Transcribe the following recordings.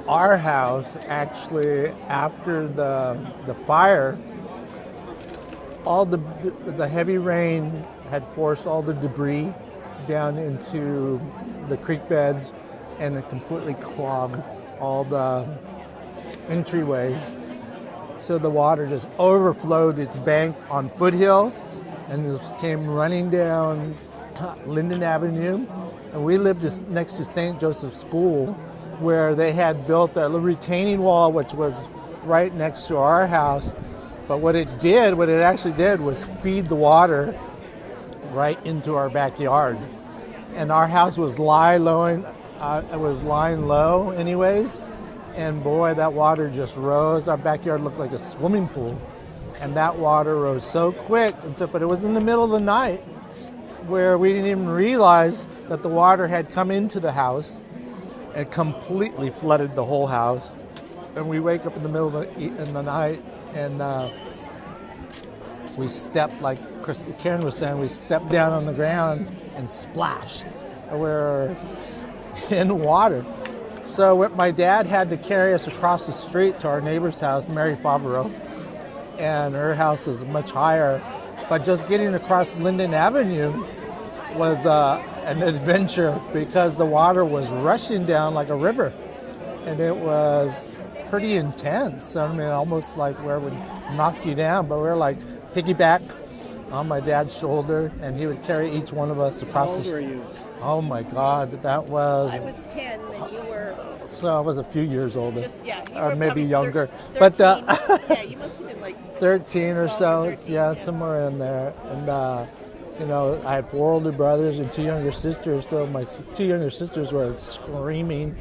our house, actually, after the fire, all the heavy rain had forced all the debris down into the creek beds, and it completely clogged all the entryways. So the water just overflowed its bank on Foothill and just came running down Linden Avenue. And we lived next to St. Joseph's School, where they had built a little retaining wall, which was right next to our house. But what it actually did was feed the water right into our backyard. And our house was lying low anyways. And boy, that water just rose. Our backyard looked like a swimming pool. And that water rose so quick. But it was in the middle of the night where we didn't even realize that the water had come into the house and completely flooded the whole house. And we wake up in the middle of the night and we stepped, like Karen was saying, we stepped down on the ground and splash. We're in water. So my dad had to carry us across the street to our neighbor's house, Mary Favreau, and her house is much higher. But just getting across Linden Avenue was an adventure because the water was rushing down like a river, and it was pretty intense. I mean, almost like where it would knock you down, but we were like piggyback on my dad's shoulder, and he would carry each one of us across the street. How old were you? Oh my God, that was... I was 10 and you were... So I was a few years older. Or maybe younger. 13. But yeah, you must have been like... 13 or so, 13, yeah, somewhere in there. And, I had 4 older brothers and 2 younger sisters, so my 2 younger sisters were screaming,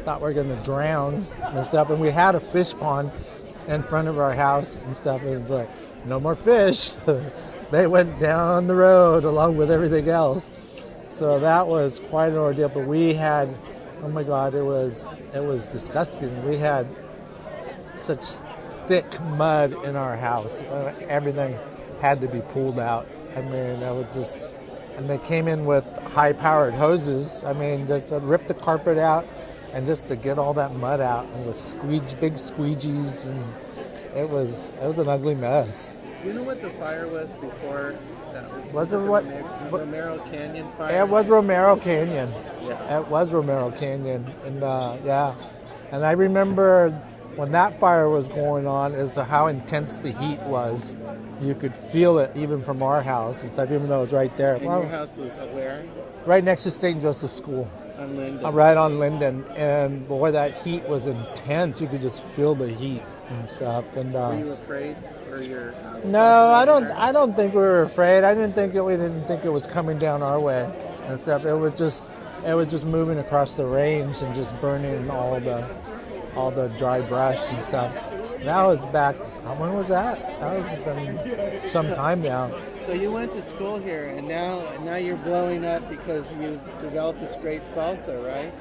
thought we were going to drown and stuff. And we had a fish pond in front of our house and stuff, and it was like, no more fish. They went down the road along with everything else. So that was quite an ordeal, but we had, oh my God, it was disgusting. We had such thick mud in our house. Everything had to be pulled out. I mean, that was just, and they came in with high-powered hoses. I mean, just to rip the carpet out and just to get all that mud out, and with big squeegees, and it was an ugly mess. Do you know what the fire was before? Was it what? Romero Canyon fire? It was Romero Canyon. Yeah. It was Romero Canyon, and yeah. And I remember when that fire was going on, is how intense the heat was. You could feel it even from our house and stuff, even though it was right there. And your house was where? Right next to St. Joseph's School. On Linden. Right on Linden, and boy, that heat was intense. You could just feel the heat and stuff. And were you afraid? No, I don't think we were afraid. We didn't think it was coming down our way and stuff. It was just moving across the range and just burning all the dry brush and stuff. That was back. When was that? That was been some time now. So you went to school here, and now you're blowing up because you developed this great salsa, right?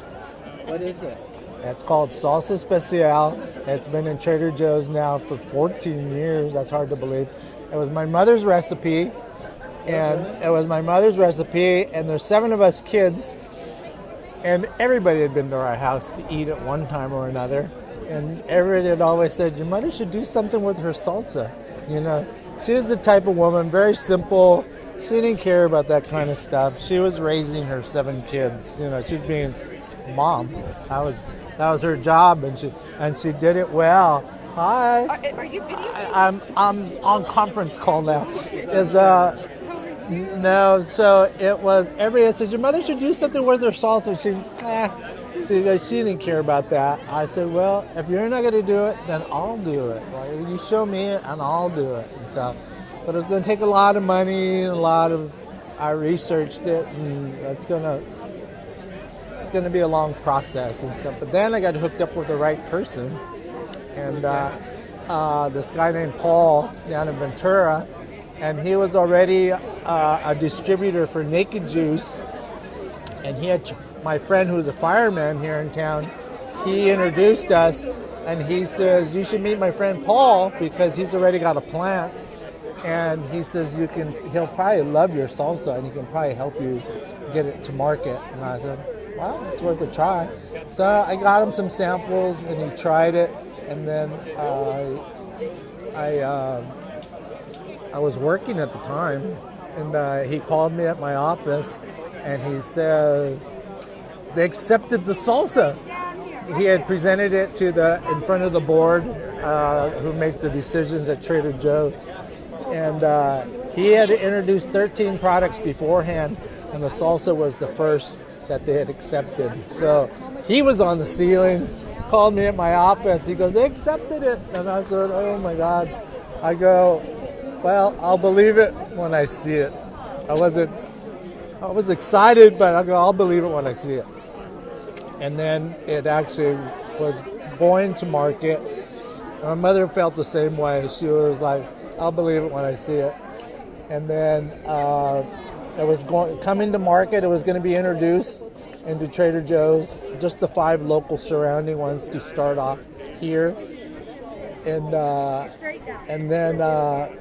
What is it? It's called Salsa Especial. It's been in Trader Joe's now for 14 years. That's hard to believe. It was my mother's recipe, and there's 7 of us kids, and everybody had been to our house to eat at one time or another, and everybody had always said, your mother should do something with her salsa. She was the type of woman, very simple. She didn't care about that kind of stuff. She was raising her 7 kids. She was being mom. That was her job, and she did it well. Hi. Are you videotaping? I'm on conference call now. No, so it was. Everybody said your mother should do something with her salsa. She didn't care about that. I said, well, if you're not going to do it, then I'll do it. Like, you show me it, and I'll do it. And so, but it was going to take a lot of money, I researched it, and it's going to be a long process and stuff. But then I got hooked up with the right person, and this guy named Paul down in Ventura, and he was already a distributor for Naked Juice, and he had my friend who was a fireman here in town. He introduced us, and he says, you should meet my friend Paul because he's already got a plant, and he says he'll probably love your salsa, and he can probably help you get it to market. And I said, wow, it's worth a try. So I got him some samples, and he tried it, and then I was working at the time, and he called me at my office, and he says they accepted the salsa. He had presented it to in front of the board who makes the decisions at Trader Joe's, and he had introduced 13 products beforehand, and the salsa was the first that they had accepted. So he was on the ceiling, called me at my office. He goes, they accepted it, and I said, oh my God. I go, well, I'll believe it when I see it. I was excited, but I go, I'll believe it when I see it. And then it actually was going to market. My mother felt the same way. She was like, I'll believe it when I see it. And then it was coming to market. It was going to be introduced into Trader Joe's, just the 5 local surrounding ones to start off here. And then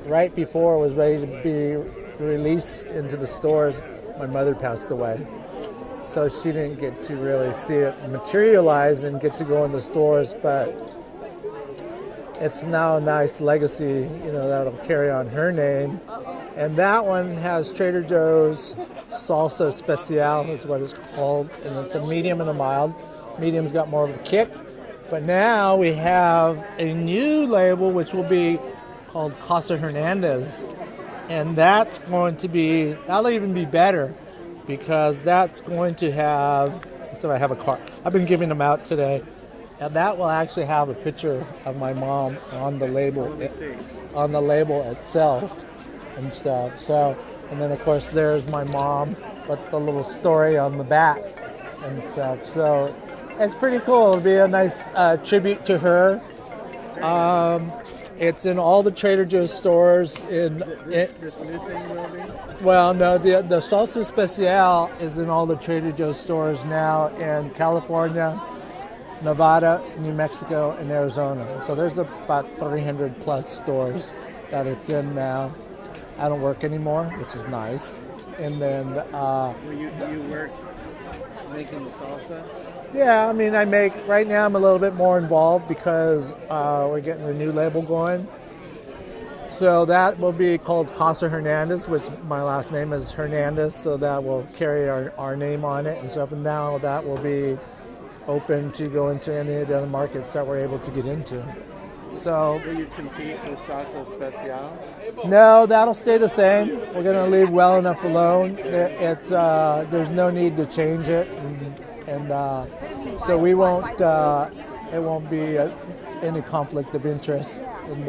right before it was ready to be released into the stores, my mother passed away. So she didn't get to really see it materialize and get to go in the stores, but it's now a nice legacy, that'll carry on her name. And that one has Trader Joe's Salsa Especial is what it's called, and it's a medium and a mild. Medium's got more of a kick, but now we have a new label which will be called Casa Hernandez, and that'll even be better, because that's going to have, so I have a card. I've been giving them out today, and that will actually have a picture of my mom on the label, itself and stuff. So, and then of course there's my mom with the little story on the back and stuff. So it's pretty cool. It'll be a nice tribute to her. It's in all the Trader Joe's stores. This new thing will be? Well, no, the Salsa Especial is in all the Trader Joe's stores now in California, Nevada, New Mexico, and Arizona. So there's about 300 plus stores that it's in now. I don't work anymore, which is nice. And then you work making the salsa? Yeah, I mean, right now I'm a little bit more involved because we're getting a new label going. So that will be called Casa Hernandez, which my last name is Hernandez, so that will carry our name on it and stuff. And now that will be open to go into any of the other markets that we're able to get into. So, will you compete with Salsa Especial? No, that'll stay the same. We're going to leave well enough alone. There's no need to change it, and so we won't. It won't be any conflict of interest, and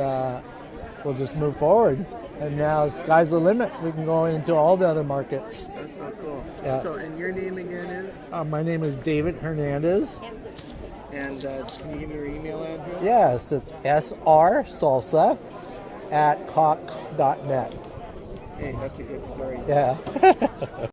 we'll just move forward. And now sky's the limit. We can go into all the other markets. That's so cool. Yeah. So, and your name again is? My name is David Hernandez. And can you give me your email address? Yes, it's srsalsa@cox.net. Hey, that's a good story. Yeah.